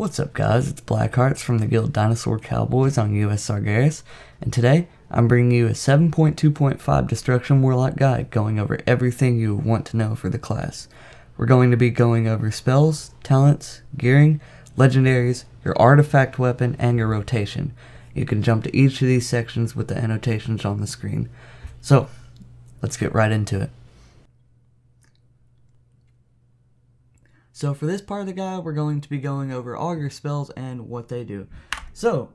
What's up guys, it's Blackhearts from the Guild Dinosaur Cowboys on US Sargeras, and today I'm bringing you a 7.2.5 Destruction Warlock guide going over everything you want to know for the class. We're going to be going over spells, talents, gearing, legendaries, your artifact weapon, and your rotation. You can jump to each of these sections with the annotations on the screen. So, let's get right into it. So for this part of the guide, we're going to be going over all your spells and what they do. So,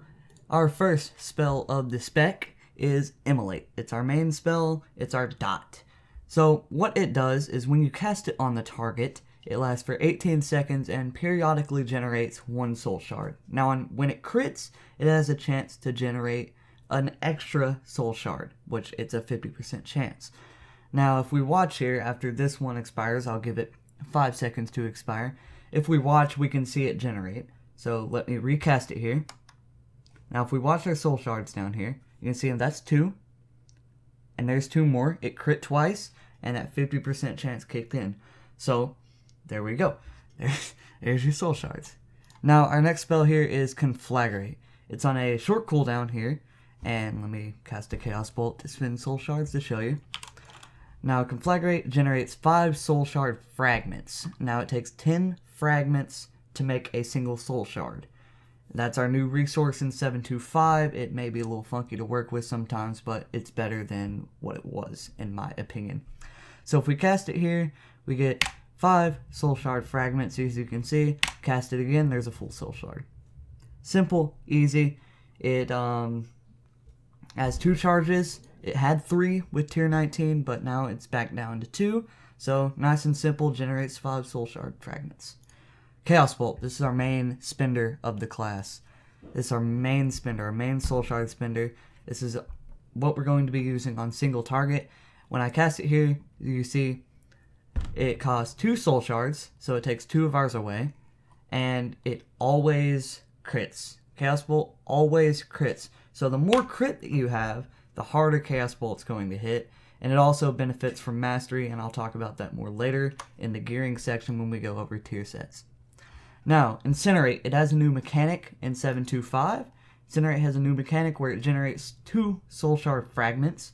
our first spell of the spec is Immolate. It's our main spell, it's our dot. So what it does is when you cast it on the target, it lasts for 18 seconds and periodically generates one soul shard. Now when it crits, it has a chance to generate an extra soul shard, which it's a 50% chance. Now if we watch here, after this one expires, I'll give it 5 seconds to expire. If we watch, we can see it generate. So let me recast it here. Now if we watch our soul shards down here, you can see them, that's 2. And there's 2 more. It crit twice, and that 50% chance kicked in. So there we go. There's your soul shards. Now our next spell here is Conflagrate. It's on a short cooldown here. And let me cast a Chaos Bolt to spin soul shards to show you. Now, Conflagrate generates 5 soul shard fragments. Now, it takes 10 fragments to make a single soul shard. That's our new resource in 7.2.5. It may be a little funky to work with sometimes, but it's better than what it was, in my opinion. So, if we cast it here, we get 5 soul shard fragments. As you can see, cast it again, there's a full soul shard. Simple, easy. It has 2 charges. It had 3 with tier 19, but now it's back down to 2. So, nice and simple, generates 5 soul shard fragments. Chaos Bolt, this is our main spender of the class. This is our main spender, our main soul shard spender. This is what we're going to be using on single target. When I cast it here, you see it costs 2 soul shards, so it takes 2 of ours away. And it always crits. Chaos Bolt always crits. So the more crit that you have, the harder Chaos Bolt's going to hit, and it also benefits from Mastery, and I'll talk about that more later in the gearing section when we go over tier sets. Now, Incinerate, it has a new mechanic in 7.2.5. Incinerate has a new mechanic where it generates 2 soul shard fragments.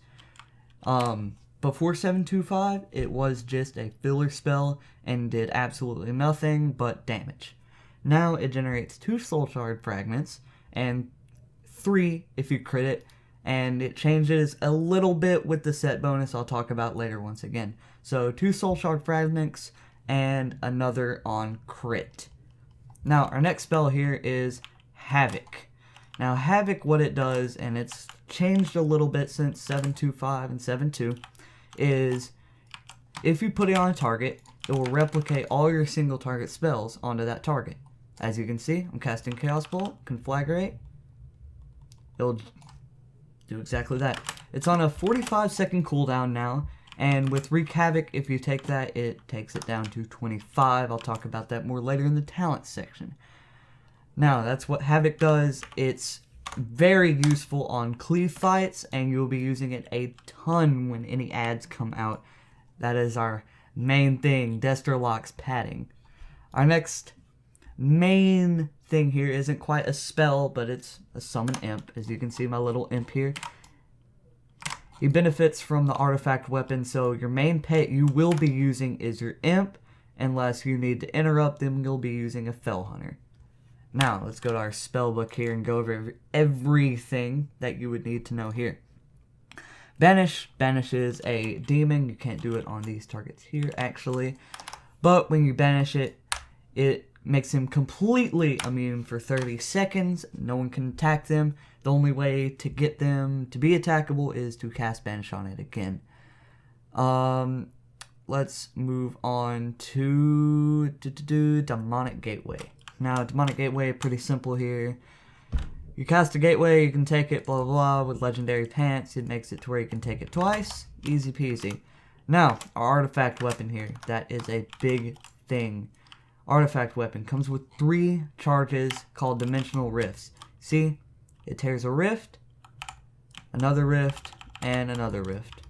Before 7.2.5, it was just a filler spell and did absolutely nothing but damage. Now it generates 2 soul shard fragments, and 3 if you crit it, and it changes a little bit with the set bonus I'll talk about later once again. So 2 soul shard fragments and another on crit. Now our next spell here is Havoc. Now Havoc, what it does, and it's changed a little bit since 7.2.5 and 7.2, is if you put it on a target, it will replicate all your single target spells onto that target. As you can see, I'm casting Chaos Bolt, Conflagrate. It'll do exactly that. It's on a 45-second cooldown now, and with Wreak Havoc, if you take that, it takes it down to 25. I'll talk about that more later in the talent section. Now, that's what Havoc does. It's very useful on cleave fights, and you'll be using it a ton when any ads come out. That is our main thing, Destrolock's padding. Our next main thing here isn't quite a spell, but it's a summon imp. As you can see, my little imp here. He benefits from the artifact weapon, so your main pet you will be using is your imp, unless you need to interrupt them, you'll be using a fell hunter. Now, let's go to our spell book here and go over everything that you would need to know here. Banish banishes a demon. You can't do it on these targets here, actually. But when you banish it, it makes him completely immune for 30 seconds. No one can attack them. The only way to get them to be attackable is to cast Banish on it again. Let's move on to Demonic Gateway. Now, Demonic Gateway, pretty simple here. You cast a Gateway, you can take it, blah, blah, blah. With Legendary Pants, it makes it to where you can take it twice. Easy peasy. Now, our artifact weapon here. That is a big thing. Artifact weapon comes with 3 charges called Dimensional Rifts. See, it tears a rift, another rift, and another rift.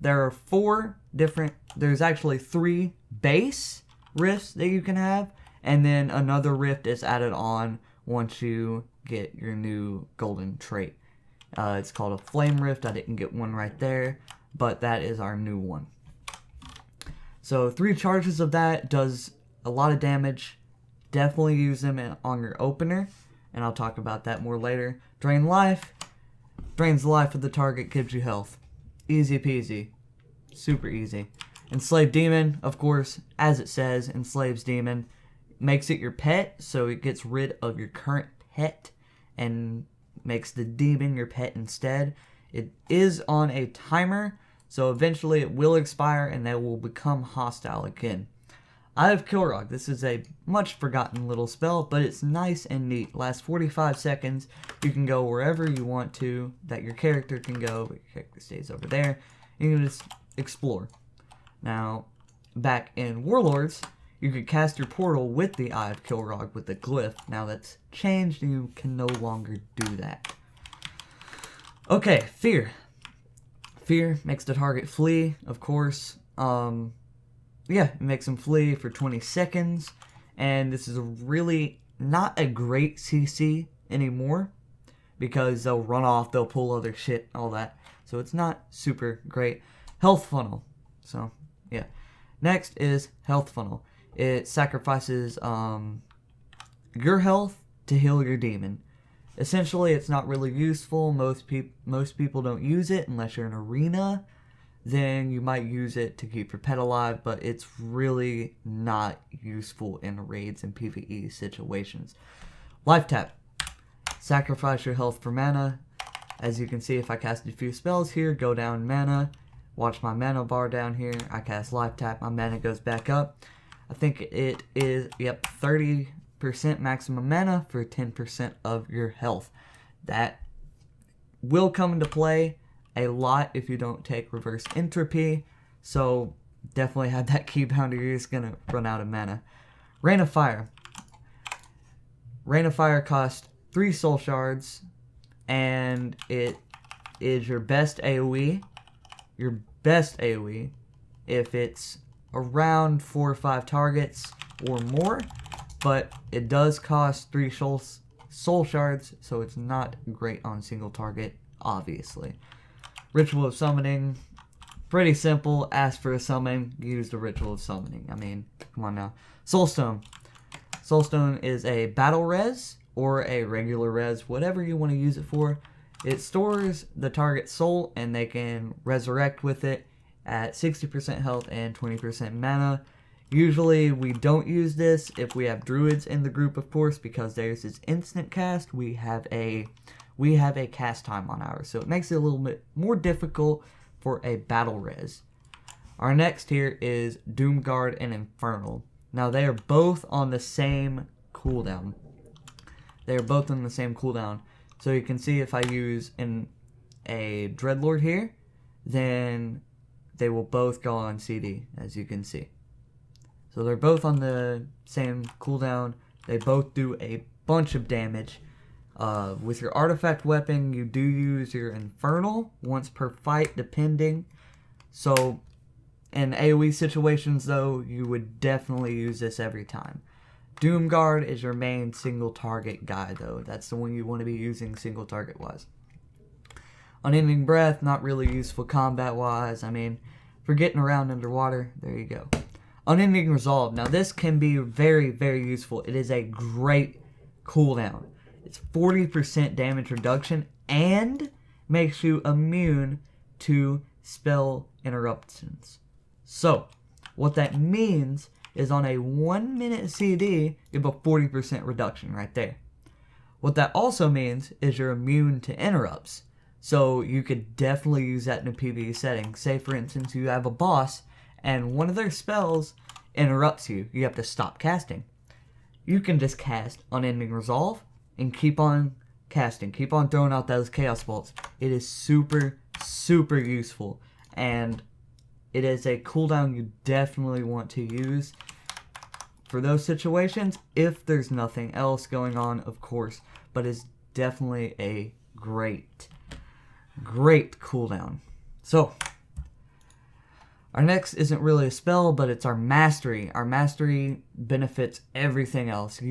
There are 4 different, there's actually 3 base rifts that you can have, And then another rift is added on once you get your new golden trait. It's called a flame rift. I didn't get one right there, but that is our new one. So 3 charges of that does a lot of damage. Definitely use them on your opener, and I'll talk about that more later. Drain life. Drains the life of the target, gives you health. Easy peasy. Super easy. Enslaved Demon, of course, as it says, enslaves demon. Makes it your pet, so it gets rid of your current pet and makes the demon your pet instead. It is on a timer, so eventually it will expire and they will become hostile again. Eye of Kilrog. This is a much forgotten little spell, but it's nice and neat. Lasts 45 seconds. You can go wherever you want to, that your character can go, but your character stays over there. You can just explore. Now, back in Warlords, you could cast your portal with the Eye of Kilrog with the glyph. Now that's changed and you can no longer do that. Okay, Fear. Fear makes the target flee, of course. Yeah, it makes them flee for 20 seconds. And this is really not a great CC anymore, because they'll run off, they'll pull other shit, all that. So it's not super great. Health Funnel. So, yeah. Next is Health Funnel. It sacrifices your health to heal your demon. Essentially, it's not really useful. Most people don't use it unless you're in arena. Then you might use it to keep your pet alive, but it's really not useful in raids and PvE situations. Life Tap. Sacrifice your health for mana. As you can see, if I cast a few spells here, go down mana. Watch my mana bar down here. I cast Life Tap, my mana goes back up. I think it is, yep, 30% maximum mana for 10% of your health. That will come into play a lot if you don't take reverse entropy, so definitely have that key boundary. You're just gonna run out of mana. Rain of Fire. Rain of Fire costs 3 soul shards, and it is your best AoE. Your best AoE if it's around 4 or 5 targets or more, but it does cost 3 soul shards, so it's not great on single target, obviously. Ritual of Summoning, pretty simple. Ask for a summon, use the Ritual of Summoning. I mean, come on now. Soulstone. Soulstone is a battle res or a regular res, whatever you want to use it for. It stores the target's soul and they can resurrect with it at 60% health and 20% mana. Usually we don't use this if we have druids in the group, of course, because theirs is instant cast. We have a cast time on ours, so it makes it a little bit more difficult for a battle res. Our next here is Doomguard and Infernal. Now they are both on the same cooldown. So you can see if I use a Dreadlord here, then they will both go on CD, as you can see. So they're both on the same cooldown. They both do a bunch of damage. With your artifact weapon, you do use your Infernal once per fight, depending. So, in AoE situations, though, you would definitely use this every time. Doomguard is your main single target guy, though. That's the one you want to be using single target wise. Unending Breath, not really useful combat wise. I mean, for getting around underwater, there you go. Unending Resolve. Now, this can be very, very useful. It is a great cooldown. It's 40% damage reduction and makes you immune to spell interruptions. So, what that means is on a 1 minute CD, you have a 40% reduction right there. What that also means is you're immune to interrupts. So you could definitely use that in a PvE setting. Say for instance you have a boss and one of their spells interrupts you. You have to stop casting. You can just cast Unending Resolve and keep on casting. Keep on throwing out those chaos bolts. It is super, super useful. And it is a cooldown you definitely want to use for those situations, if there's nothing else going on, of course. But it's definitely a great cooldown. So, Our next isn't really a spell, but it's our mastery. Our mastery benefits everything else.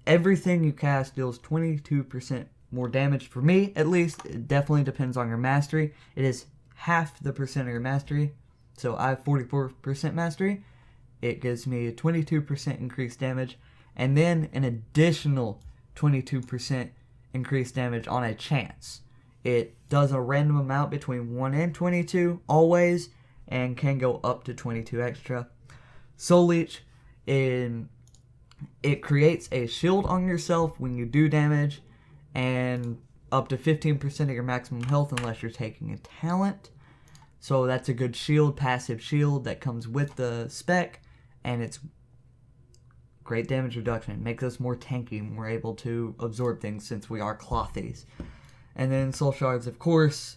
Everything you cast deals 22% more damage. For me, at least, it definitely depends on your mastery. It is half the percent of your mastery. So I have 44% mastery. It gives me a 22% increased damage, and then an additional 22% increased damage on a chance. It does a random amount between 1 and 22, always, and can go up to 22 extra. Soul Leech, it creates a shield on yourself when you do damage, and up to 15% of your maximum health unless you're taking a talent. So that's a good shield, passive shield that comes with the spec, and it's great damage reduction. It makes us more tanky, more able to absorb things since we are clothies. And then Soul Shards, of course,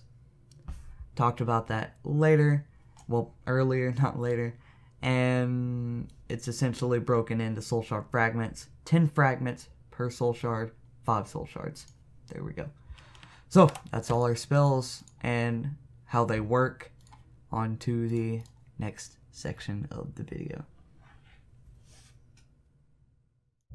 talked about that later. Well, earlier, not later. And it's essentially broken into Soul Shard fragments. 10 fragments per Soul Shard, 5 Soul Shards. There we go. So, that's all our spells and how they work. On to the next section of the video.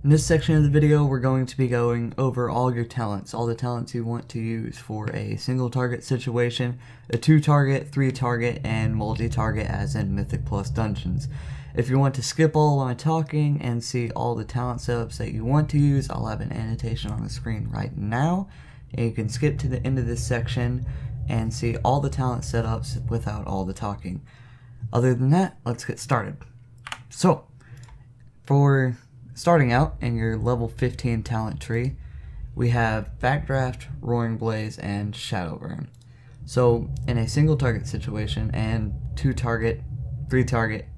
In this section of the video, we're going to be going over all your talents, all the talents you want to use for a single target situation, a 2-target, 3-target, and multi-target as in Mythic Plus Dungeons. If you want to skip all my talking and see all the talent setups that you want to use, I'll have an annotation on the screen right now, and you can skip to the end of this section and see all the talent setups without all the talking. Other than that, let's get started. So, for starting out in your level 15 talent tree, we have Backdraft, Roaring Blaze, and Shadowburn. So, in a single target situation, and 2-target, 3-target,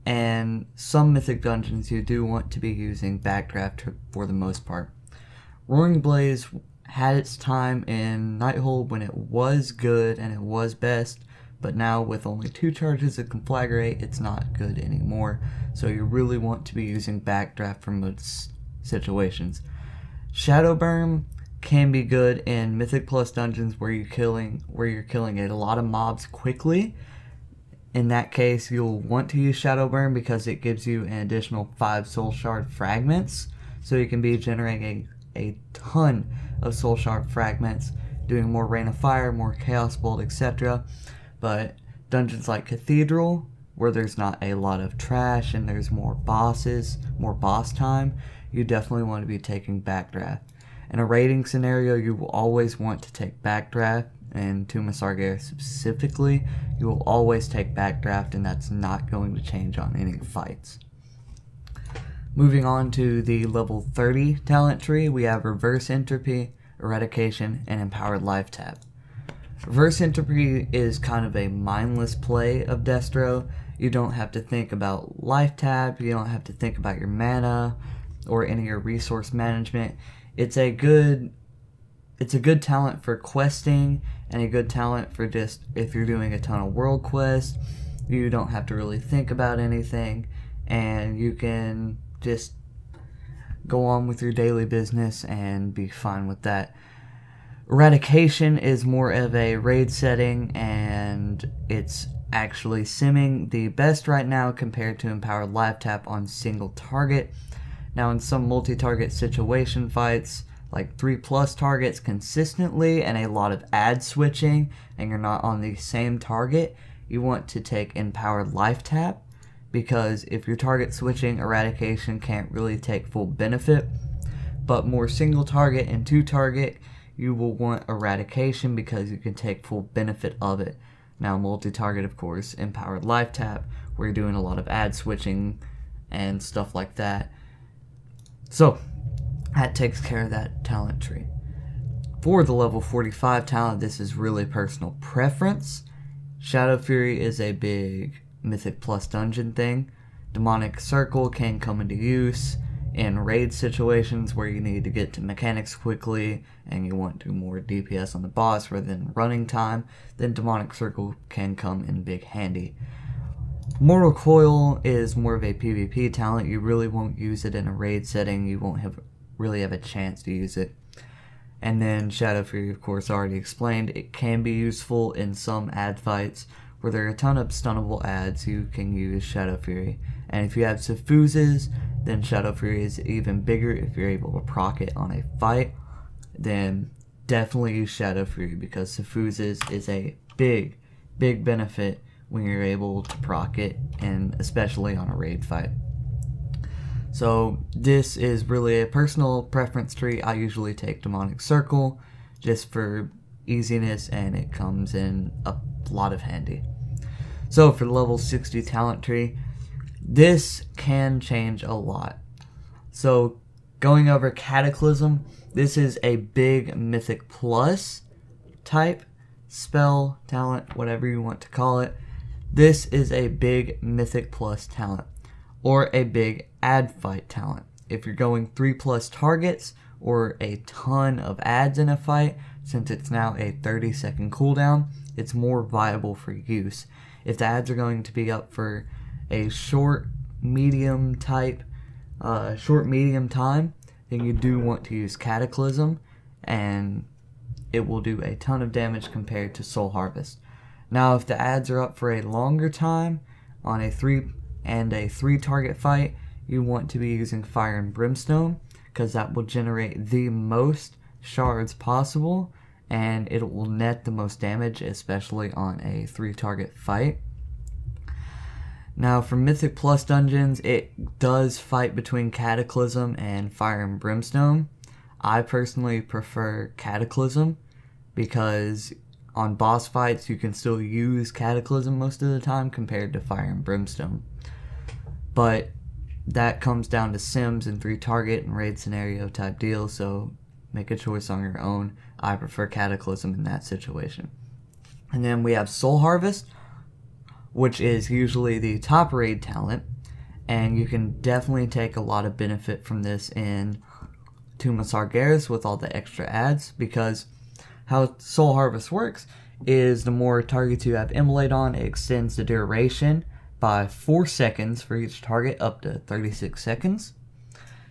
and some Mythic Dungeons, you do want to be using Backdraft for the most part. Roaring Blaze had its time in Nighthold when it was good and it was best, but now with only 2 charges of Conflagrate, it's not good anymore. So you really want to be using Backdraft for most situations. Shadowburn can be good in Mythic Plus Dungeons where you're killing a lot of mobs quickly. In that case, you'll want to use Shadowburn because it gives you an additional 5 Soul Shard fragments, so you can be generating a ton of Soul Shard fragments, doing more Rain of Fire, more Chaos Bolt, etc. But dungeons like Cathedral, where there's not a lot of trash and there's more bosses, more boss time, you definitely want to be taking Backdraft. In a raiding scenario, you will always want to take Backdraft, and Tomb of Sargeras specifically, you will always take Backdraft, and that's not going to change on any fights. Moving on to the level 30 talent tree, we have Reverse Entropy, Eradication, and Empowered Life Tap. Reverse Entropy is kind of a mindless play of Destro. You don't have to think about Life Tap, you don't have to think about your mana, or any of your resource management. It's a good talent for questing, and a good talent for just if you're doing a ton of world quests, you don't have to really think about anything, and you can just go on with your daily business and be fine with that. Eradication is more of a raid setting, and it's actually simming the best right now compared to Empowered Life Tap on single target. Now in some multi-target situation fights, like 3+ targets consistently and a lot of ad switching, and you're not on the same target, you want to take Empowered Life Tap, because if you're target switching, Eradication can't really take full benefit. But more single target and 2-target, you will want Eradication because you can take full benefit of it. Now multi-target, of course, Empowered Life Tap, where you're doing a lot of ad switching and stuff like that. So, that takes care of that talent tree. For the level 45 talent, this is really personal preference. Shadow Fury is a big Mythic Plus Dungeon thing. Demonic Circle can come into use in raid situations where you need to get to mechanics quickly and you want to do more DPS on the boss rather than running time. Then Demonic Circle can come in big handy. Mortal Coil is more of a PvP talent. You really won't use it in a raid setting. You won't really have a chance to use it. And then Shadow Fury, of course, already explained. It can be useful in some ad fights where there are a ton of stunnable adds, you can use Shadow Fury. And if you have Suffuzes, then Shadow Fury is even bigger. If you're able to proc it on a fight, then definitely use Shadow Fury, because Suffuzes is a big benefit when you're able to proc it, and especially on a raid fight. So this is really a personal preference tree. I usually take Demonic Circle just for easiness, and it comes in a lot of handy. So for the level 60 talent tree, this can change a lot. So going over Cataclysm, this is a big Mythic Plus type spell, talent, whatever you want to call it. This is a big Mythic Plus talent, or a big ad fight talent. If you're going 3+ targets or a ton of ads in a fight, since it's now a 30-second cooldown, it's more viable for use. If the ads are going to be up for a short, medium time, then you do want to use Cataclysm, and it will do a ton of damage compared to Soul Harvest. Now, if the ads are up for a longer time on a 3 target fight, you want to be using Fire and Brimstone, because that will generate the most shards possible, and it will net the most damage, especially on a 3 target fight. Now for Mythic Plus dungeons, it does fight between Cataclysm and Fire and Brimstone. I personally prefer Cataclysm, because on boss fights you can still use Cataclysm most of the time compared to Fire and Brimstone. But that comes down to Sims and 3 target and raid scenario type deal, so make a choice on your own. I prefer Cataclysm in that situation. And then we have Soul Harvest, which is usually the top raid talent, and you can definitely take a lot of benefit from this in Tomb of Sargeras with all the extra ads, because how Soul Harvest works is the more targets you have Immolate on, it extends the duration by 4 seconds for each target, up to 36 seconds.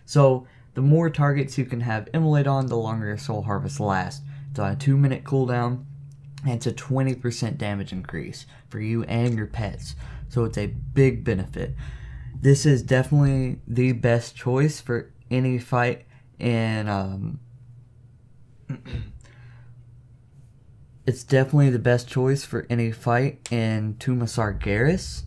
So the more targets you can have Immolate on, the longer your Soul Harvest lasts. It's on a 2-minute cooldown, and it's a 20% damage increase for you and your pets. So it's a big benefit. This is definitely the best choice for any fight in it's definitely the best choice for any fight in Tomb of Sargeras.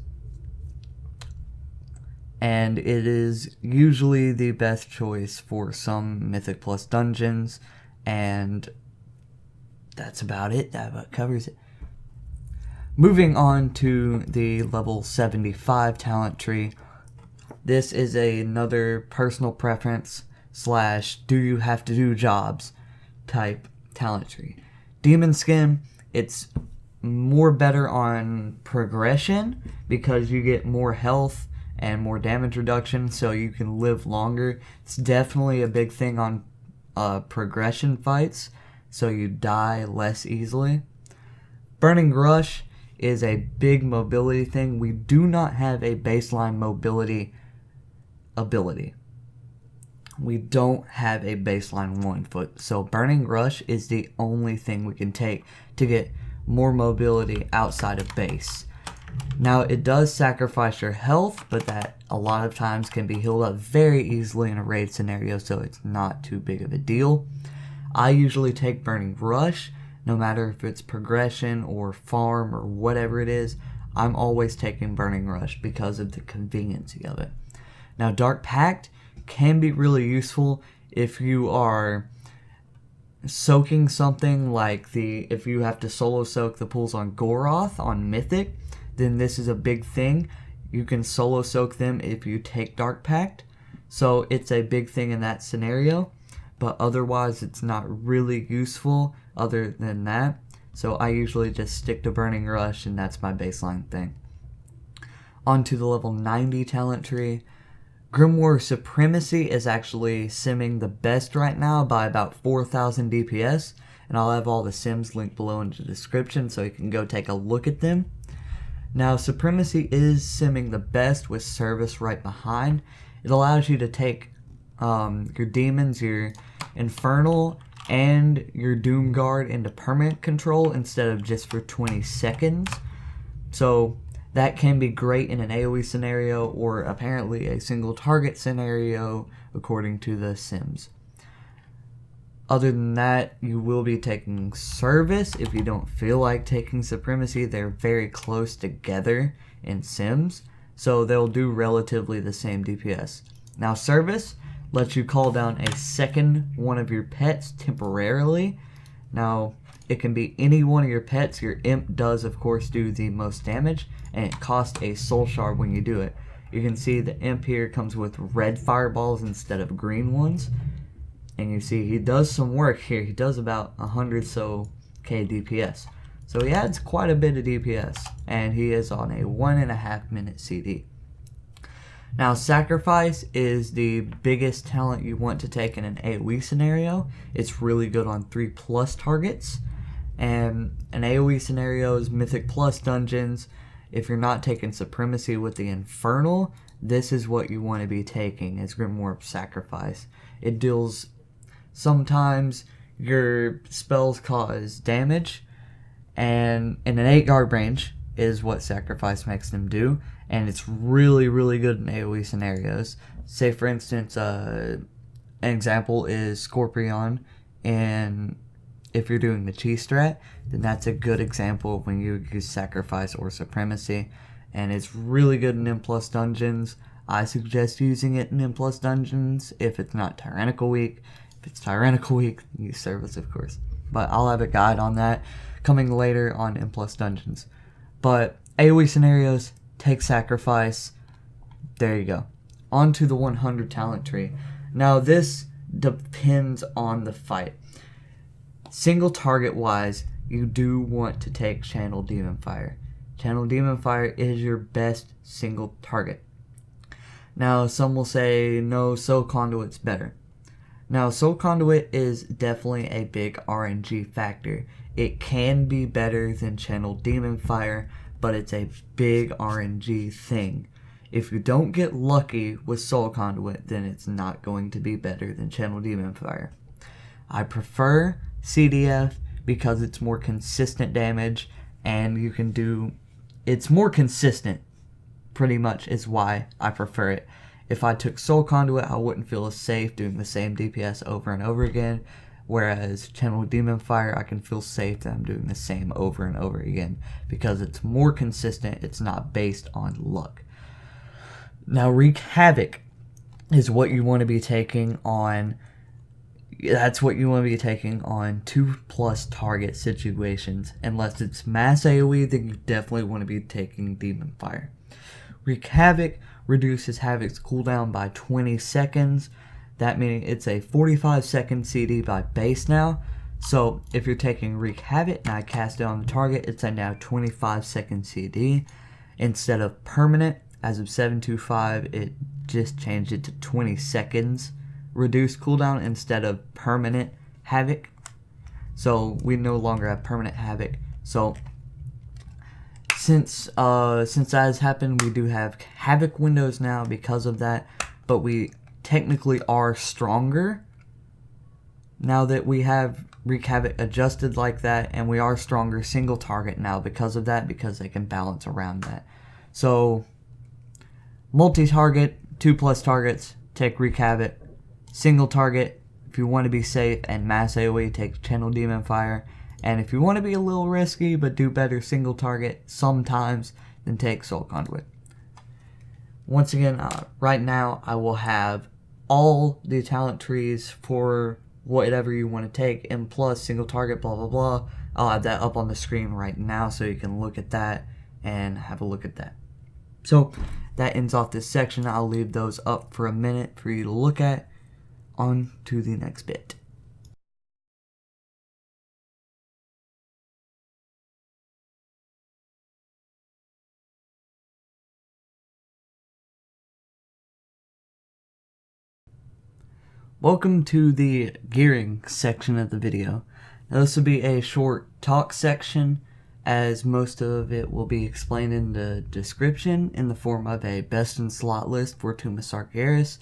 And it is usually the best choice for some Mythic Plus dungeons, and that's about it. That about covers it. Moving on to the level 75 talent tree. This is another personal preference / do you have to do jobs type talent tree. Demon Skin, it's more better on progression because you get more health and more damage reduction, so you can live longer. It's definitely a big thing on progression fights, so you die less easily. Burning Rush is a big mobility thing. We do not have a baseline mobility ability. We don't have a baseline 1 foot, so Burning Rush is the only thing we can take to get more mobility outside of base. Now, it does sacrifice your health, but that a lot of times can be healed up very easily in a raid scenario, so it's not too big of a deal. I usually take Burning Rush, no matter if it's progression or farm or whatever it is. I'm always taking Burning Rush because of the conveniency of it. Now, Dark Pact can be really useful if you are soaking something like if you have to solo soak the pools on Goroth on Mythic, then this is a big thing. You can solo soak them if you take Dark Pact, so it's a big thing in that scenario, but otherwise it's not really useful other than that. So I usually just stick to Burning Rush, and that's my baseline thing. On to the level 90 talent tree. Grimoire Supremacy is actually simming the best right now by about 4,000 DPS, and I'll have all the sims linked below in the description so you can go take a look at them. Now, Supremacy is simming the best with Service right behind. It allows you to take your demons, your Infernal, and your Doom Guard into permanent control instead of just for 20 seconds. So that can be great in an AoE scenario or apparently a single target scenario according to the Sims. Other than that, you will be taking Service if you don't feel like taking Supremacy. They're very close together in Sims, so they'll do relatively the same DPS. Now, Service lets you call down a second one of your pets temporarily. Now, it can be any one of your pets. Your Imp does, of course, do the most damage, and it costs a Soul Shard when you do it. You can see the Imp here comes with red fireballs instead of green ones. And you see he does some work here. He does about 100 K DPS. So he adds quite a bit of DPS. And he is on a 1.5 minute CD. Now, Sacrifice is the biggest talent you want to take in an AoE scenario. It's really good on 3+ targets. And an AoE scenario's Mythic Plus dungeons, if you're not taking Supremacy with the Infernal, this is what you want to be taking, is Grimoire Sacrifice. It deals... Sometimes your spells cause damage, and in an 8-yard range is what Sacrifice makes them do, and it's really, really good in AoE scenarios. Say, for instance, an example is Scorpion, and if you're doing the Chi strat, then that's a good example of when you use Sacrifice or Supremacy, and it's really good in M+ dungeons. I suggest using it in M+ dungeons if it's not Tyrannical Week. If it's Tyrannical Week, use Service, of course. But I'll have a guide on that coming later on M+ dungeons. But AoE scenarios, take Sacrifice. There you go. On to the 100 talent tree. Now this depends on the fight. Single target wise, you do want to take Channel Demon Fire. Channel Demon Fire is your best single target. Now some will say, no, Soul Conduit's better. Now, Soul Conduit is definitely a big RNG factor. It can be better than Channel Demon Fire, but it's a big RNG thing. If you don't get lucky with Soul Conduit, then it's not going to be better than Channel Demon Fire. I prefer CDF because it's more consistent damage, and you can do... It's more consistent, pretty much, is why I prefer it. If I took Soul Conduit, I wouldn't feel as safe doing the same DPS over and over again. Whereas Channel Demon Fire, I can feel safe that I'm doing the same over and over again. Because it's more consistent, it's not based on luck. Now, Wreak Havoc is what you want to be taking on... That's what you want to be taking on 2+ target situations. Unless it's mass AoE, then you definitely want to be taking Demon Fire. Wreak Havoc reduces Havoc's cooldown by 20 seconds. That meaning it's a 45-second CD by base now. So if you're taking Wreak Havoc and I cast it on the target, it's a now 25-second CD. Instead of permanent, as of 7.25, it just changed it to 20 seconds reduced cooldown instead of permanent Havoc. So we no longer have permanent Havoc. So Since that has happened, we do have Havoc windows now because of that, but we technically are stronger now that we have Wreak Havoc adjusted like that, and we are stronger single target now because of that, because they can balance around that. So, multi-target, 2+ targets, take Wreak Havoc. Single target, if you want to be safe and mass AoE, take Channel Demon Fire. And if you want to be a little risky but do better single target sometimes, then take Soul Conduit. Once again, right now I will have all the talent trees for whatever you want to take, M+, single target, blah blah blah. I'll have that up on the screen right now so you can look at that and have a look at that. So that ends off this section. I'll leave those up for a minute for you to look at. On to the next bit. Welcome to the gearing section of the video. Now this will be a short talk section, as most of it will be explained in the description in the form of a best in slot list for Tomb of Sargeras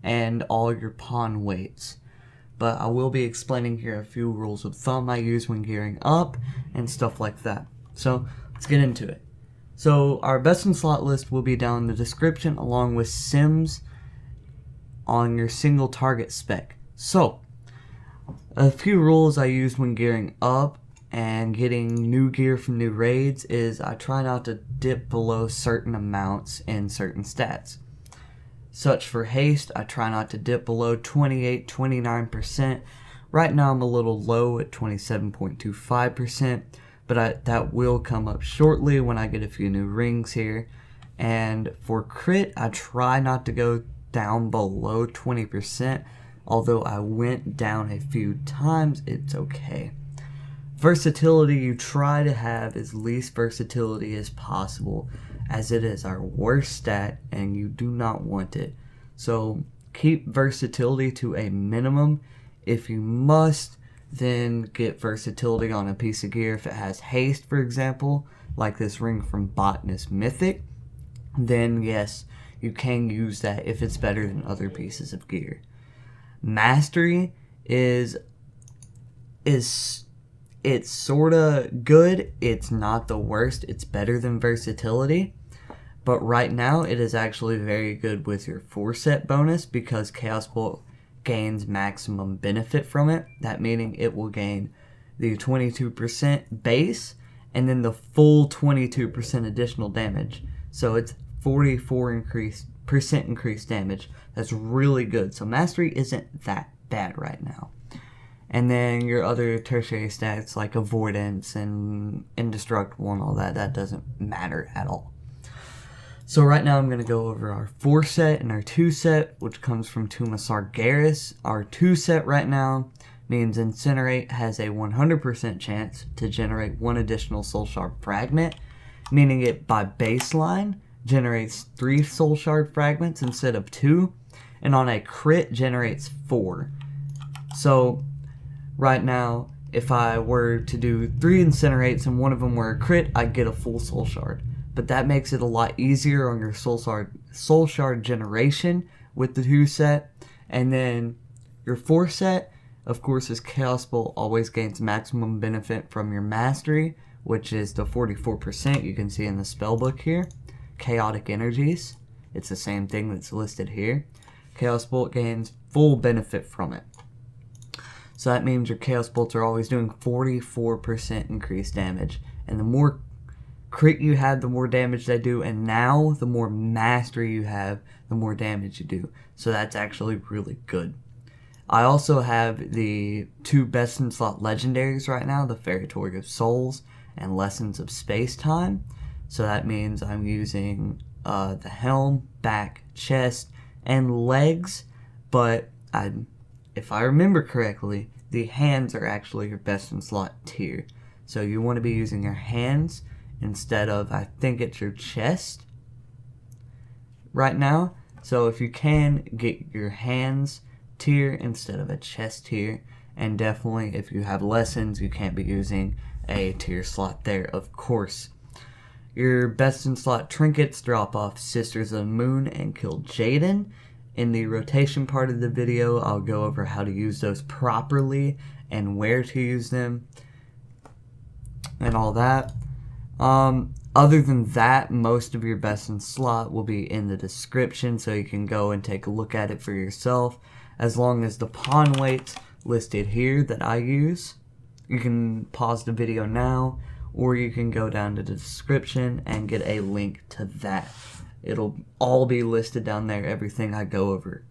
and all your pawn weights. But I will be explaining here a few rules of thumb I use when gearing up and stuff like that. So let's get into it. So our best in slot list will be down in the description along with sims on your single target spec. So a few rules I use when gearing up and getting new gear from new raids is I try not to dip below certain amounts in certain stats. Such for haste, I try not to dip below 28-29%. Right now I'm a little low at 27.25%, but that will come up shortly when I get a few new rings here. And for crit, I try not to go down below 20%, although I went down a few times, it's okay. Versatility, you try to have as least versatility as possible, as it is our worst stat and you do not want it. So keep versatility to a minimum. If you must, then get versatility on a piece of gear. If it has haste, for example, like this ring from Botanist Mythic, then yes, you can use that if it's better than other pieces of gear. Mastery it's sorta good. It's not the worst. It's better than versatility. But right now, it is actually very good with your 4-set bonus because Chaos Bolt gains maximum benefit from it. That meaning it will gain the 22% base and then the full 22% additional damage. So it's 44% increased damage. That's really good. So Mastery isn't that bad right now. And then your other tertiary stats like Avoidance and Indestructible and all that, that doesn't matter at all. So right now I'm going to go over our 4-set and our 2-set, which comes from Tomb of Sargeras. Our 2-set right now means Incinerate has a 100% chance to generate 1 additional Soul Shard Fragment, meaning it by baseline generates 3 Soul Shard Fragments instead of 2, and on a crit generates 4. So right now, if I were to do 3 Incinerates and one of them were a crit, I'd get a full Soul Shard. But that makes it a lot easier on your Soul Shard generation with the 2-set. And then your 4-set, of course, is Chaos Bolt always gains maximum benefit from your Mastery, which is the 44% you can see in the spellbook here. Chaotic Energies, it's the same thing that's listed here. Chaos Bolt gains full benefit from it. So that means your Chaos Bolts are always doing 44% increased damage. And the more crit you have, the more damage they do. And now, the more Mastery you have, the more damage you do. So that's actually really good. I also have the 2 best in slot legendaries right now, the Feretory of Souls and Lessons of Space-Time. So that means I'm using the helm, back, chest, and legs. But if I remember correctly, the hands are actually your best in slot tier. So you want to be using your hands instead of, I think it's your chest right now. So if you can, get your hands tier instead of a chest tier. And definitely if you have lessons, you can't be using a tier slot there, of course. Your best in slot trinkets drop off Sisters of the Moon and Kill Jaden. In the rotation part of the video, I'll go over how to use those properly and where to use them and all that. Other than that, most of your best in slot will be in the description, so you can go and take a look at it for yourself. As long as the pawn weights listed here that I use, you can pause the video now, or you can go down to the description and get a link to that. It'll all be listed down there, everything I go over.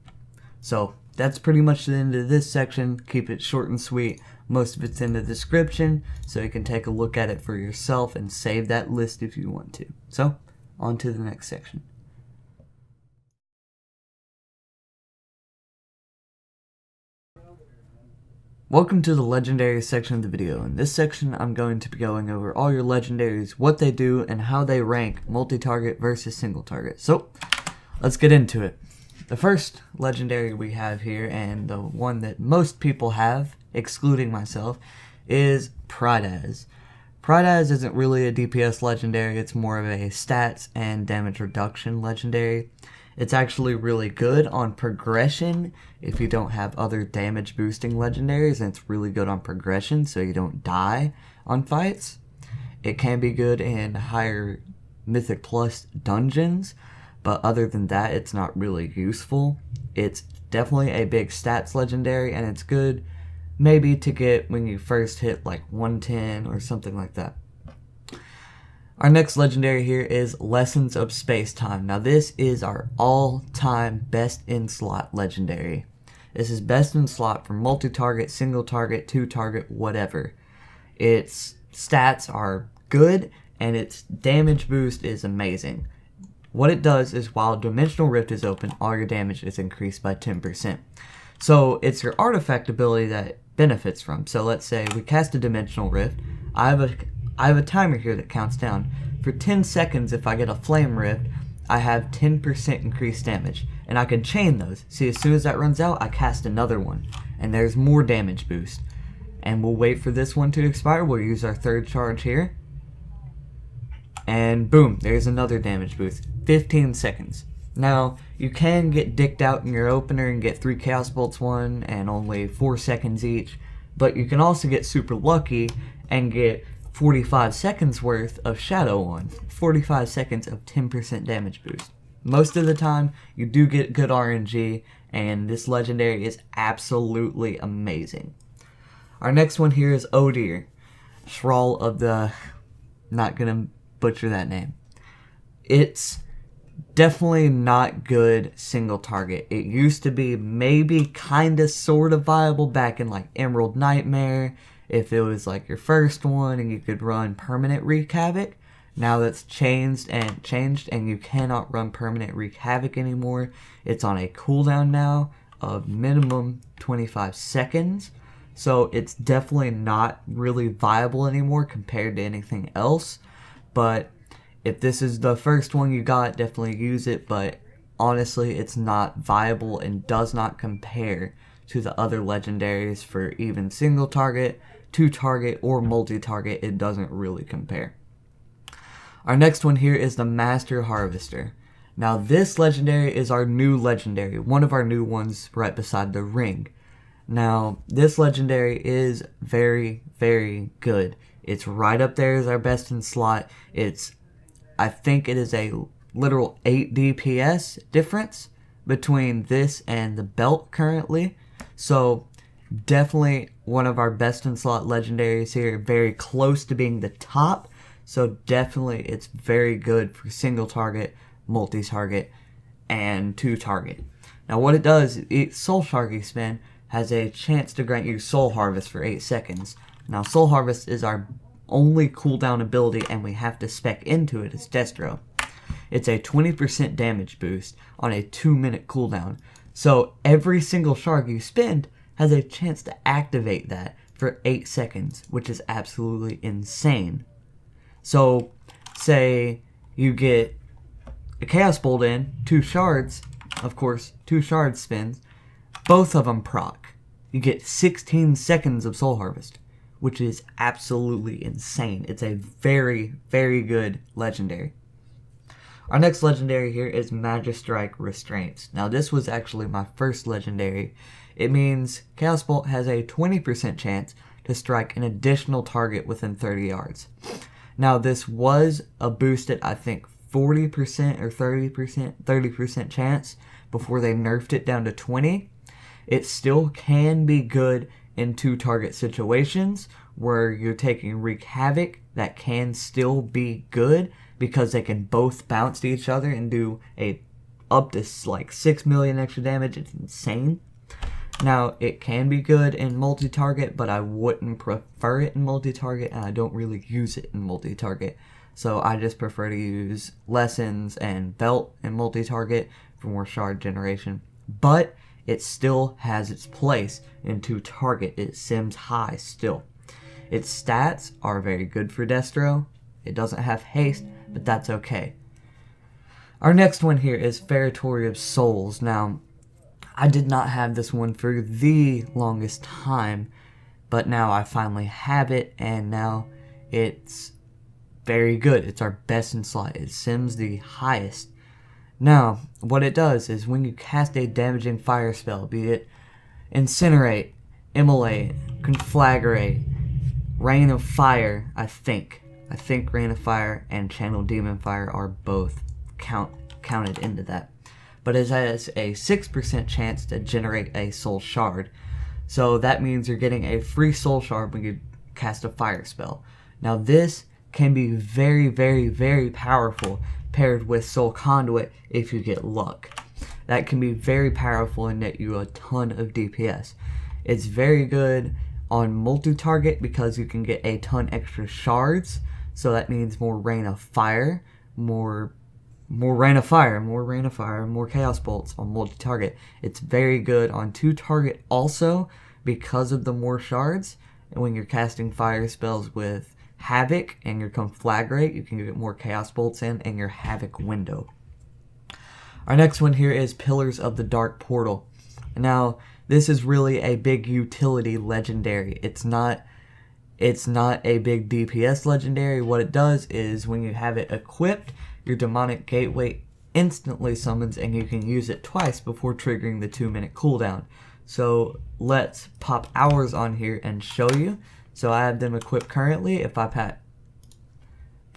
So that's pretty much the end of this section. Keep it short and sweet. Most of it's in the description, so you can take a look at it for yourself and save that list if you want to. So, on to the next section. Welcome to the Legendaries section of the video. In this section, I'm going to be going over all your Legendaries, what they do, and how they rank multi-target versus single-target. So, let's get into it. The first Legendary we have here, and the one that most people have, excluding myself, is Prydaz. Prydaz isn't really a DPS Legendary, it's more of a stats and damage reduction Legendary. It's actually really good on progression if you don't have other damage boosting legendaries, and it's really good on progression so you don't die on fights. It can be good in higher Mythic Plus dungeons, but other than that, it's not really useful. It's definitely a big stats legendary, and it's good maybe to get when you first hit like 110 or something like that. Our next legendary here is Lessons of Space-Time. Now this is our all-time best in slot legendary. This is best in slot for multi-target, single target, two target, whatever. Its stats are good and its damage boost is amazing. What it does is while Dimensional Rift is open, all your damage is increased by 10%. So it's your artifact ability that it benefits from. So let's say we cast a Dimensional Rift. I have a timer here that counts down. For 10 seconds, if I get a Flame Rift, I have 10% increased damage. And I can chain those. See, as soon as that runs out, I cast another one. And there's more damage boost. And we'll wait for this one to expire. We'll use our third charge here. And boom, there's another damage boost. 15 seconds. Now, you can get dicked out in your opener and get 3 Chaos Bolts one and only 4 seconds each. But you can also get super lucky and get 45 seconds worth of Shadow one. 45 seconds of 10% damage boost. Most of the time, you do get good RNG, and this legendary is absolutely amazing. Our next one here is Odir. Thrall of the... Not gonna butcher that name. It's definitely not good single target. It used to be maybe kinda sorta viable back in like Emerald Nightmare, if it was like your first one and you could run permanent Wreak Havoc. Now that's changed and you cannot run permanent Wreak Havoc anymore. It's on a cooldown now of minimum 25 seconds. So it's definitely not really viable anymore compared to anything else. But if this is the first one you got, definitely use it. But honestly, it's not viable and does not compare to the other legendaries for even single target, two target, or multi-target. It doesn't really compare. Our next one here is the Master Harvester. Now this legendary is our new legendary, one of our new ones right beside the ring. Now this legendary is very, very good. It's right up there as our best in slot. I think it is a literal 8 DPS difference between this and the belt currently. So definitely one of our best in slot legendaries here, very close to being the top. So definitely it's very good for single target, multi-target, and two target. Now what it does, Soul Sharky Spin has a chance to grant you Soul Harvest for 8 seconds. Now Soul Harvest is our only cooldown ability and we have to spec into it as Destro. It's a 20% damage boost on a 2-minute cooldown. So every single shark you spend has a chance to activate that for 8 seconds, which is absolutely insane. So, say you get a Chaos Bolt in, 2 shards, of course, 2 shard spins, both of them proc. You get 16 seconds of Soul Harvest, which is absolutely insane. It's a very, very good legendary. Our next legendary here is Magistrike Restraints. Now this was actually my first legendary. It means Chaos Bolt has a 20% chance to strike an additional target within 30 yards. Now this was a boosted, I think, 40% or 30% chance before they nerfed it down to 20. It still can be good in 2 target situations where you're taking Wreak Havoc. That can still be good because they can both bounce to each other and do up to like 6 million extra damage. It's insane. Now, it can be good in multi-target, but I wouldn't prefer it in multi-target, and I don't really use it in multi-target. So I just prefer to use Lessons and Belt in multi-target for more shard generation. But it still has its place in 2-target. It sims high still. Its stats are very good for Destro. It doesn't have haste, but that's okay. Our next one here is Feretory of Souls. Now, I did not have this one for the longest time, but now I finally have it, and now it's very good. It's our best in slot. It sims the highest. Now, what it does is when you cast a damaging fire spell, be it Incinerate, Immolate, Conflagrate, Rain of Fire, I think. I think Rain of Fire and Channel Demon Fire are both counted into that. But it has a 6% chance to generate a soul shard. So that means you're getting a free soul shard when you cast a fire spell. Now this can be very, very, very powerful paired with Soul Conduit if you get luck. That can be very powerful and net you a ton of DPS. It's very good on multi-target because you can get a ton extra shards. So that means more Rain of Fire, more Rain of Fire, more Chaos Bolts on multi-target. It's very good on 2-target also because of the more shards. And when you're casting fire spells with Havoc and your Conflagrate, you can get more Chaos Bolts in and your Havoc window. Our next one here is Pillars of the Dark Portal. Now, this is really a big utility legendary. It's not a big DPS legendary. What it does is when you have it equipped, your Demonic Gateway instantly summons and you can use it twice before triggering the 2-minute cooldown. So let's pop ours on here and show you. So I have them equipped currently. If I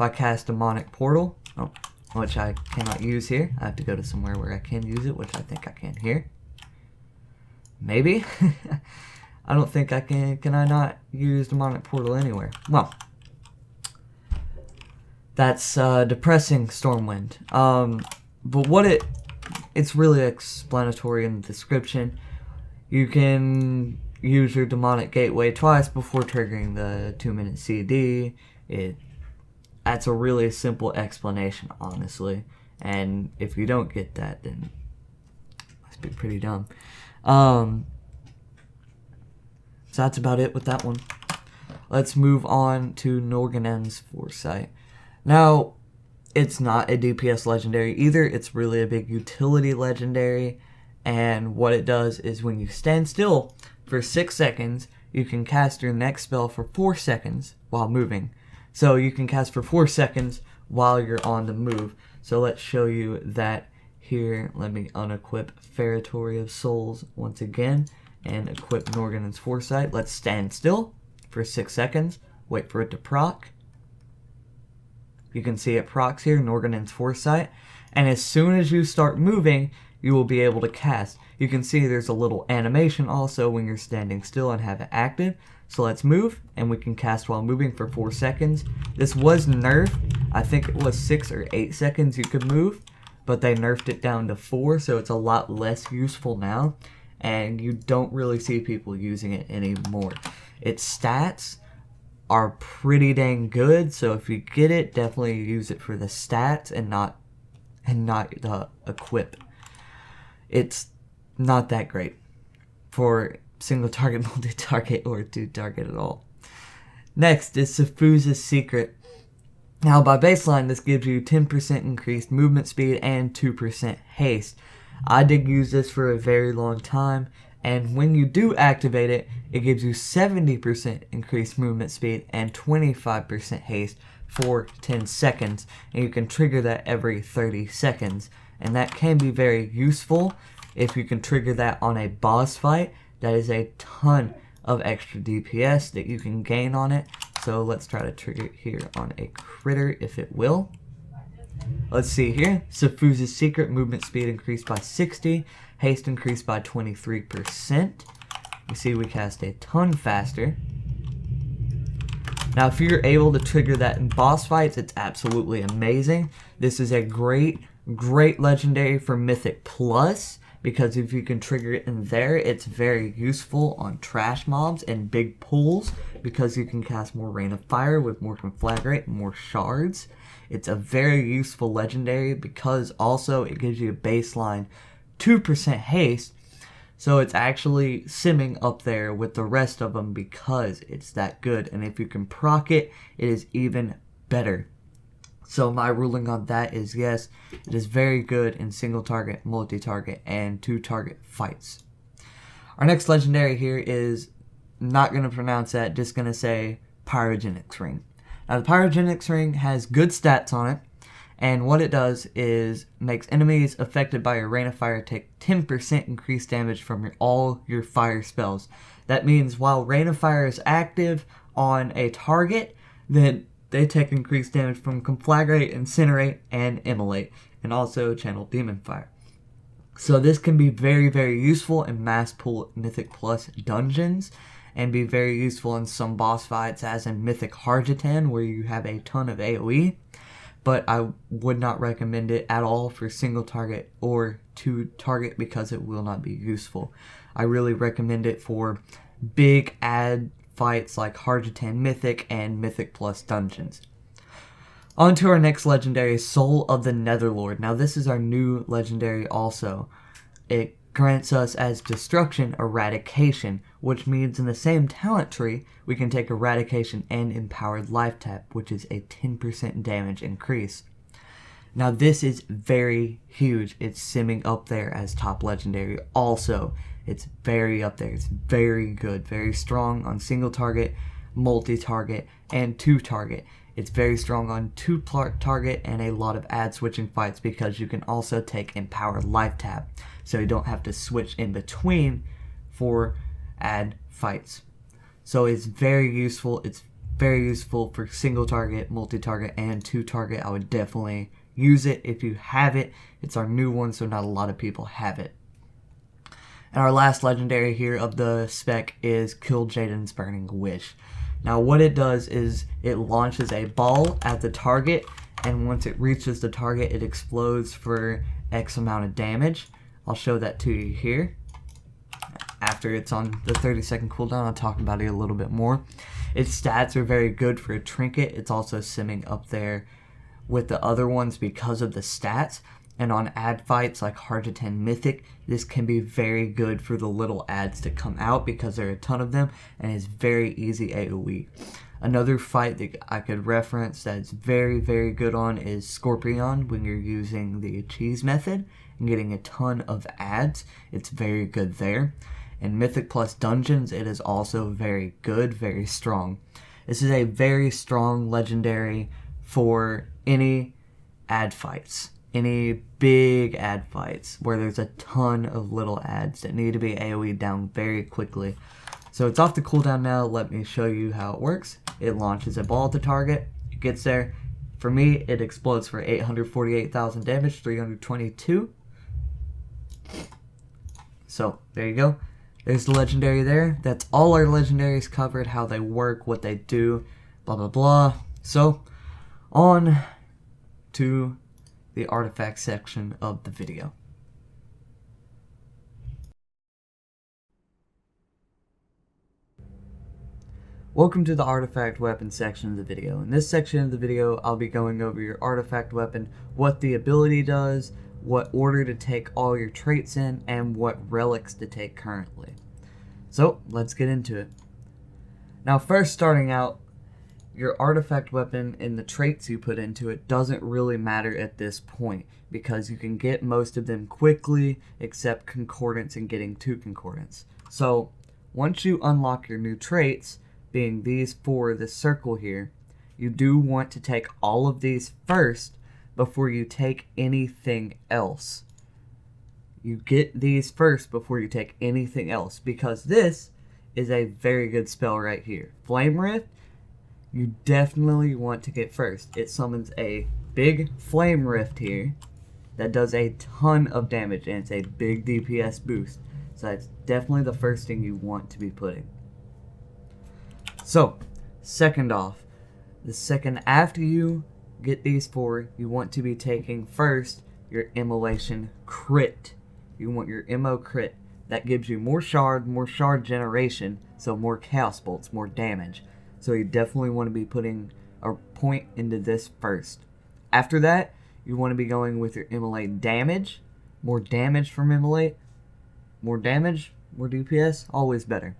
cast Demonic Portal, which I cannot use here, I have to go to somewhere where I can use it, which I think I can here. Maybe. I don't think I can. Can I not use Demonic Portal anywhere? Well, that's depressing, Stormwind. But what it's really explanatory in the description. You can use your Demonic Gateway twice before triggering the 2-minute CD. That's a really simple explanation, honestly. And if you don't get that, then it must be pretty dumb. So that's about it with that one. Let's move on to Norganen's Foresight. Now, it's not a DPS legendary either. It's really a big utility legendary. And what it does is when you stand still for 6 seconds, you can cast your next spell for 4 seconds while moving. So you can cast for 4 seconds while you're on the move. So let's show you that here. Let me unequip Feretory of Souls once again and equip Norganen's Foresight. Let's stand still for 6 seconds. Wait for it to proc. You can see it procs here, Norganen's Foresight. And as soon as you start moving, you will be able to cast. You can see there's a little animation also when you're standing still and have it active. So let's move, and we can cast while moving for 4 seconds. This was nerfed. I think it was 6 or 8 seconds you could move, but they nerfed it down to 4, so it's a lot less useful now. And you don't really see people using it anymore. Its stats are pretty dang good, so if you get it, definitely use it for the stats and not the equip. It's not that great for single target, multi-target, or 2-target at all. Next is Sifu's Secret. Now by baseline, this gives you 10% increased movement speed and 2% haste. I did use this for a very long time, and when you do activate it, it gives you 70% increased movement speed and 25% haste for 10 seconds, and you can trigger that every 30 seconds, and that can be very useful if you can trigger that on a boss fight. That is a ton of extra DPS that you can gain on it. So let's try to trigger it here on a critter if it will. Let's see here. Sifu's Secret, movement speed increased by 60, haste increased by 23%. You see we cast a ton faster. Now if you're able to trigger that in boss fights, it's absolutely amazing. This is a great legendary for Mythic Plus, because if you can trigger it in there, it's very useful on trash mobs and big pools, because you can cast more Rain of Fire with more Conflagrate and more shards. It's a very useful legendary because also it gives you a baseline 2% haste, so it's actually simming up there with the rest of them because it's that good, and if you can proc it, it is even better. So my ruling on that is yes, it is very good in single target, multi-target, and 2-target fights. Our next legendary here is, not going to pronounce that, just going to say Pyrogenics Ring. Now the Pyrogenics Ring has good stats on it, and what it does is makes enemies affected by your Rain of Fire take 10% increased damage from all your fire spells. That means while Rain of Fire is active on a target, then they take increased damage from Conflagrate, Incinerate, and Immolate, and also Channel Demon Fire. So this can be very, very useful in mass pool Mythic Plus dungeons, and be very useful in some boss fights, as in Mythic Harjatan, where you have a ton of AoE. But I would not recommend it at all for single target or two target because it will not be useful. I really recommend it for big ad fights like Harjatan Mythic and Mythic Plus dungeons. On to our next legendary, Soul of the Netherlord. Now this is our new legendary also. It grants us as Destruction Eradication, which means in the same talent tree, we can take Eradication and Empowered Life Tap, which is a 10% damage increase. Now this is very huge. It's simming up there as top legendary also. It's very up there. It's very good, very strong on single target, multi-target, and two target. It's very strong on two target and a lot of ad switching fights because you can also take Empowered Life Tap, so you don't have to switch in between for ad fights. So it's very useful. It's very useful for single target, multi-target, and two target. I would definitely use it if you have it. It's our new one, so not a lot of people have it. And our last legendary here of the spec is Kil'jaeden's Burning Wish. Now what it does is it launches a ball at the target, and once it reaches the target, it explodes for X amount of damage. I'll show that to you here. After it's on the 30-second cooldown, I'll talk about it a little bit more. Its stats are very good for a trinket. It's also simming up there with the other ones because of the stats. And on ad fights like Harjatan Mythic, this can be very good for the little ads to come out because there are a ton of them, and it's very easy AoE. Another fight that I could reference that's very, very good on is Scorpion when you're using the cheese method and getting a ton of ads. It's very good there. In Mythic Plus Dungeons, it is also very good, very strong. This is a very strong legendary for any ad fights. Any big ad fights where there's a ton of little ads that need to be AoE down very quickly. So it's off the cooldown now. Let me show you how it works. It launches a ball at the target. It gets there. For me, it explodes for 848,000 damage, 322. So there you go. There's the legendary there. That's all our legendaries covered, how they work, what they do, blah blah blah. So on to the artifact section of the video. Welcome to the artifact weapon section of the video. In this section of the video, I'll be going over your artifact weapon, what the ability does, what order to take all your traits in, and what relics to take currently. So let's get into it. Now first, starting out, your artifact weapon and the traits you put into it doesn't really matter at this point because you can get most of them quickly except concordance and getting two concordance. So once you unlock your new traits, being these four, this circle here, you do want to take all of these first before you take anything else. You get these first before you take anything else because this is a very good spell right here. Flame Rift, you definitely want to get first. It summons a big Flame Rift here that does a ton of damage, and it's a big DPS boost. So that's definitely the first thing you want to be putting. So, second off, the second after you get these four, you want to be taking first your Immolation Crit. You want your Immo Crit. That gives you more shard generation, so more Chaos Bolts, more damage. So you definitely want to be putting a point into this first. After that, you want to be going with your Immolate damage. More damage from Immolate. More damage, more DPS, always better.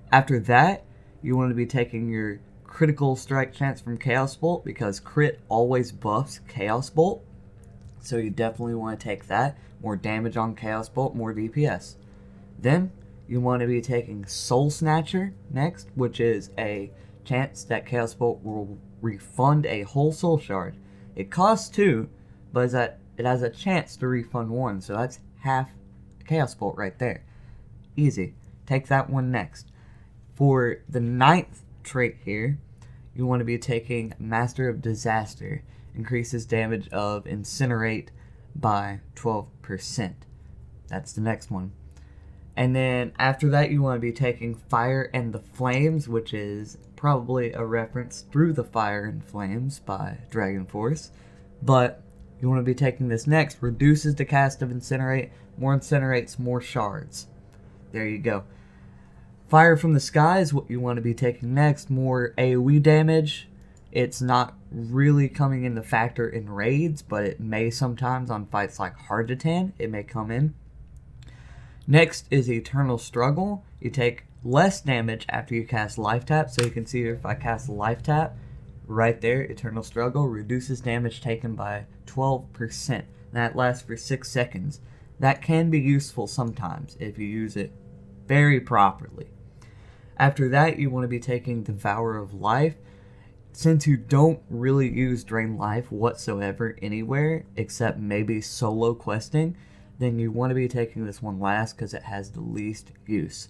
After that, you want to be taking your critical strike chance from Chaos Bolt because crit always buffs Chaos Bolt. So you definitely want to take that. More damage on Chaos Bolt, more DPS. Then you want to be taking Soul Snatcher next, which is a chance that Chaos Bolt will refund a whole soul shard. It costs 2, but it has a chance to refund 1, so that's half Chaos Bolt right there. Easy. Take that one next. For the 9th trait here, you want to be taking Master of Disaster. Increases damage of Incinerate by 12%. That's the next one. And then after that, you want to be taking Fire and the Flames, which is probably a reference Through the Fire and Flames by Dragon Force. But you want to be taking this next. Reduces the cast of Incinerate. More Incinerates, more shards. There you go. Fire from the Sky is what you want to be taking next. More AoE damage. It's not really coming into factor in raids, but it may sometimes on fights like Hardatan. It may come in. Next is Eternal Struggle. You take less damage after you cast Life Tap. So you can see here if I cast Life Tap, right there, Eternal Struggle reduces damage taken by 12%. That lasts for 6 seconds. That can be useful sometimes if you use it very properly. After that, you want to be taking Devour of Life. Since you don't really use Drain Life whatsoever anywhere, except maybe solo questing, then you want to be taking this one last because it has the least use.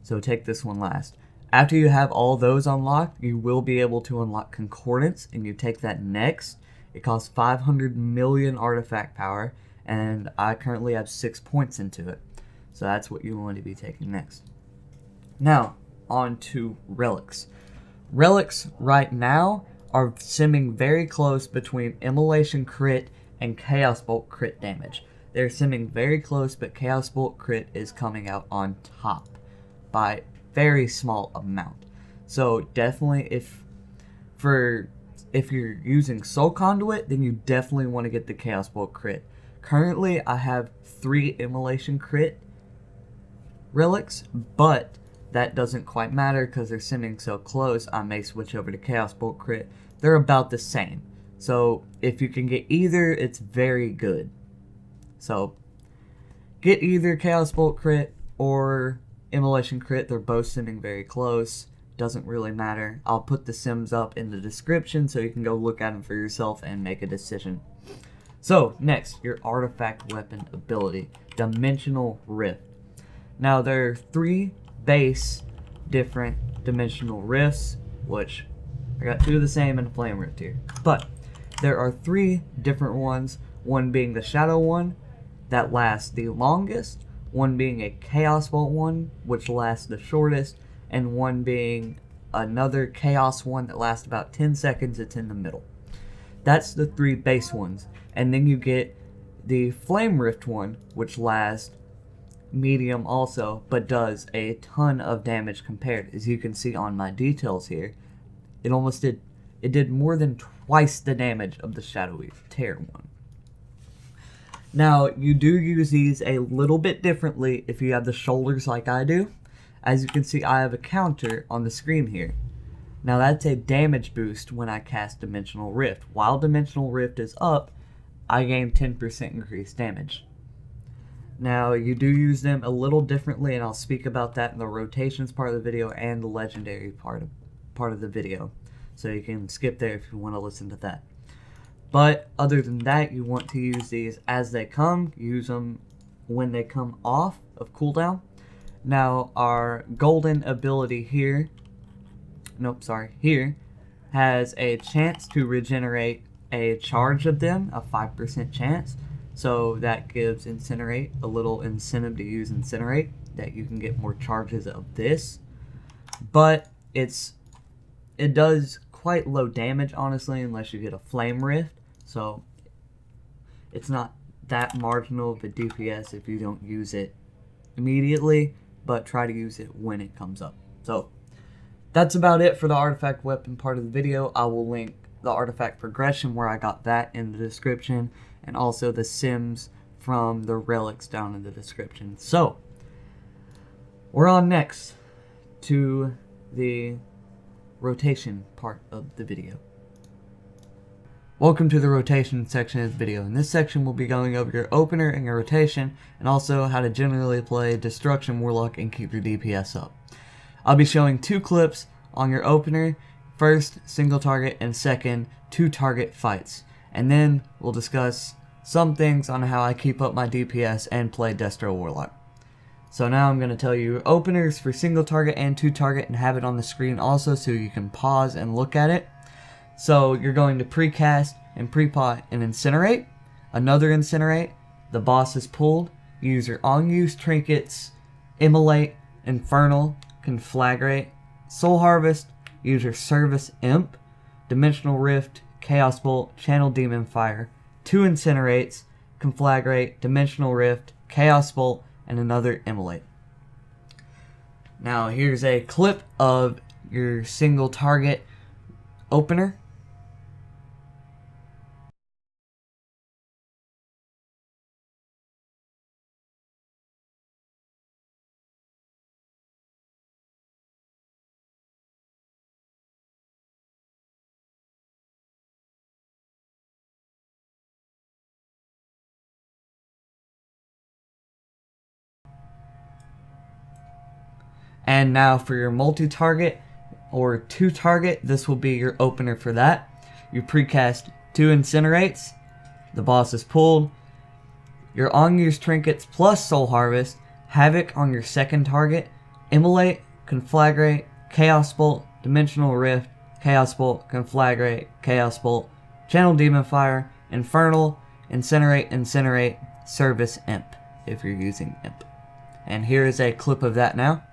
So take this one last. After you have all those unlocked, you will be able to unlock Concordance, and you take that next. It costs 500 million artifact power, and I currently have 6 points into it. So that's what you want to be taking next. Now, on to Relics. Relics right now are simming very close between Immolation Crit and Chaos Bolt Crit damage. They're simming very close, but Chaos Bolt Crit is coming out on top by very small amount. So definitely if you're using Soul Conduit, then you definitely want to get the Chaos Bolt Crit. Currently I have 3 Immolation Crit relics, but that doesn't quite matter because they're simming so close. I may switch over to Chaos Bolt Crit. They're about the same. So if you can get either, it's very good. So get either Chaos Bolt Crit or Immolation Crit. They're both simming very close. Doesn't really matter. I'll put the sims up in the description so you can go look at them for yourself and make a decision. So next, your artifact weapon ability, Dimensional Rift. Now there are 3 base different dimensional rifts, which I got 2 of the same and a flame rift here. But there are 3 different ones, one being the shadow one that lasts the longest, one being a chaos bolt one which lasts the shortest, and one being another chaos one that lasts about 10 seconds. It's in the middle. That's the 3 base ones. And then you get the flame rift one, which lasts medium also, but does a ton of damage compared. As you can see on my details here, it did more than twice the damage of the shadowy tear one. Now you do use these a little bit differently if you have the shoulders like I do. As you can see, I have a counter on the screen here. Now that's a damage boost when I cast Dimensional Rift. While Dimensional Rift is up, I gain 10% increased damage. Now, you do use them a little differently, and I'll speak about that in the rotations part of the video and the legendary part of the video. So you can skip there if you want to listen to that. But other than that, you want to use these as they come. Use them when they come off of cooldown. Now, our golden ability here, here, has a chance to regenerate a charge of them, a 5% chance. So that gives Incinerate a little incentive to use Incinerate, that you can get more charges of this. But it does quite low damage, honestly, unless you get a Flame Rift. So it's not that marginal of a DPS if you don't use it immediately, but try to use it when it comes up. So that's about it for the artifact weapon part of the video. I will link the artifact progression where I got that in the description, and also the sims from the relics down in the description. So we're on next to the rotation part of the video. Welcome to the rotation section of the video. In this section we'll be going over your opener and your rotation, and also how to generally play Destruction Warlock and keep your DPS up. I'll be showing 2 clips on your opener. First, single target, and second, 2 target fights. And then we'll discuss some things on how I keep up my DPS and play Destro Warlock. So now I'm going to tell you your openers for single target and 2 target and have it on the screen also so you can pause and look at it. So you're going to precast and prepot and incinerate. Another incinerate. The boss is pulled. Use your unused trinkets, immolate, infernal, conflagrate, soul harvest. Use your service imp, dimensional rift, chaos bolt, channel demon fire. 2 incinerates, conflagrate, dimensional rift, chaos bolt, and another immolate. Now here's a clip of your single target opener. And now for your multi-target or 2 target, this will be your opener for that. You precast 2 incinerates. The boss is pulled. Your unused trinkets plus soul harvest. Havoc on your second target. Immolate, conflagrate, chaos bolt, dimensional rift, chaos bolt, conflagrate, chaos bolt, channel demon fire, infernal, incinerate, service imp if you're using imp. And here is a clip of that now.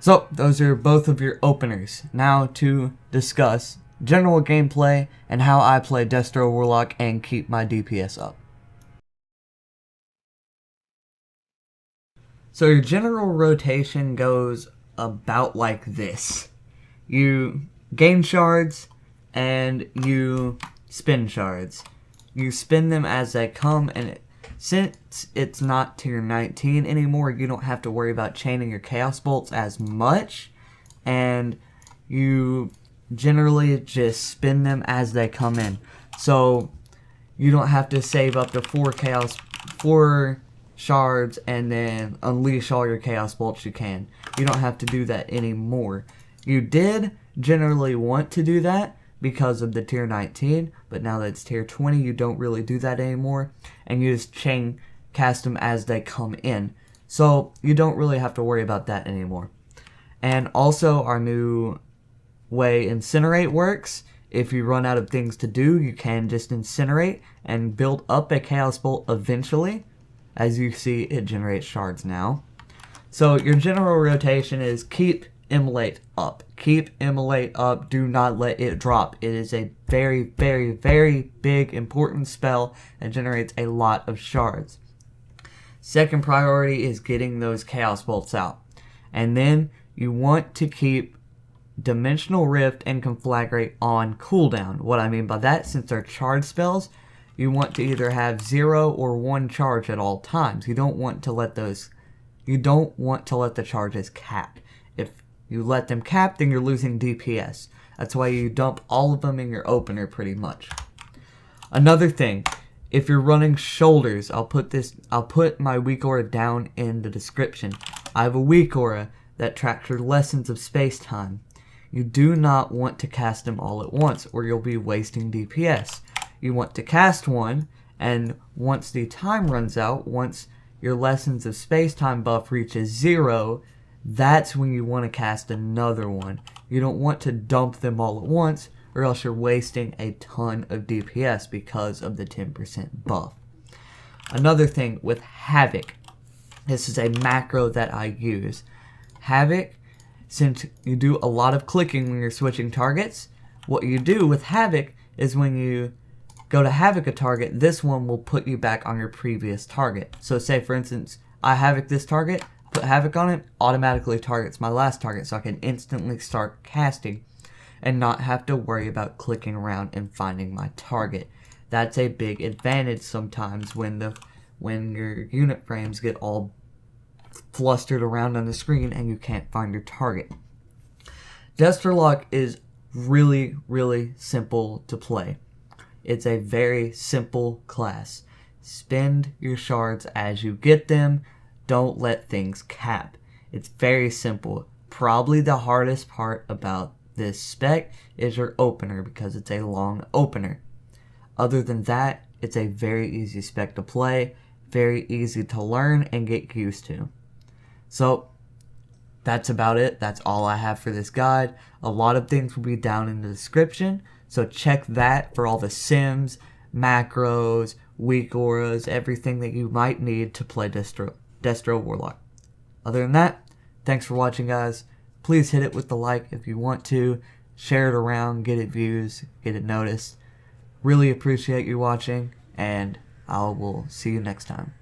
So, those are both of your openers. Now to discuss general gameplay and how I play Destro Warlock and keep my DPS up. So your general rotation goes about like this. You gain shards and you spin shards. You spin them as they come, and since it's not tier 19 anymore, you don't have to worry about chaining your chaos bolts as much, and you generally just spin them as they come in. So you don't have to save up to 4 shards and then unleash all your chaos bolts you can. You don't have to do that anymore. You did generally want to do that because of the tier 19, but now that it's tier 20, you don't really do that anymore, and you just chain cast them as they come in. So you don't really have to worry about that anymore. And also our new way Incinerate works, if you run out of things to do, you can just incinerate and build up a chaos bolt eventually. As you see, it generates shards now. So your general rotation is keep Immolate up. Keep Immolate up. Do not let it drop. It is a very, very, very big, important spell that generates a lot of shards. Second priority is getting those Chaos Bolts out. And then you want to keep Dimensional Rift and Conflagrate on cooldown. What I mean by that, since they're charge spells, you want to either have 0 or 1 charge at all times. You don't want to let the charges cap. If you let them cap, then you're losing DPS. That's why you dump all of them in your opener pretty much. Another thing, if you're running shoulders, I'll put my weak aura down in the description. I have a weak aura that tracks your lessons of space-time. You do not want to cast them all at once, or you'll be wasting DPS. You want to cast one, and once the time runs out, once your lessons of space-time buff reaches 0, that's when you want to cast another one. You don't want to dump them all at once, or else you're wasting a ton of DPS because of the 10% buff. Another thing with Havoc, this is a macro that I use. Havoc, since you do a lot of clicking when you're switching targets, what you do with Havoc is when you go to Havoc a target, this one will put you back on your previous target. So say for instance, I Havoc this target, put Havoc on it, automatically targets my last target, so I can instantly start casting and not have to worry about clicking around and finding my target. That's a big advantage sometimes when your unit frames get all flustered around on the screen and you can't find your target. Desterlock is really, really simple to play. It's a very simple class. Spend your shards as you get them. Don't let things cap. It's very simple. Probably the hardest part about this spec is your opener because it's a long opener. Other than that, it's a very easy spec to play, very easy to learn and get used to. So that's about it. That's all I have for this guide. A lot of things will be down in the description, so check that for all the sims, macros, weak auras, everything that you might need to play Destro Warlock. Other than that, thanks for watching, guys. Please hit it with the like if you want to. Share it around, get it views, get it noticed. Really appreciate you watching, and I will see you next time.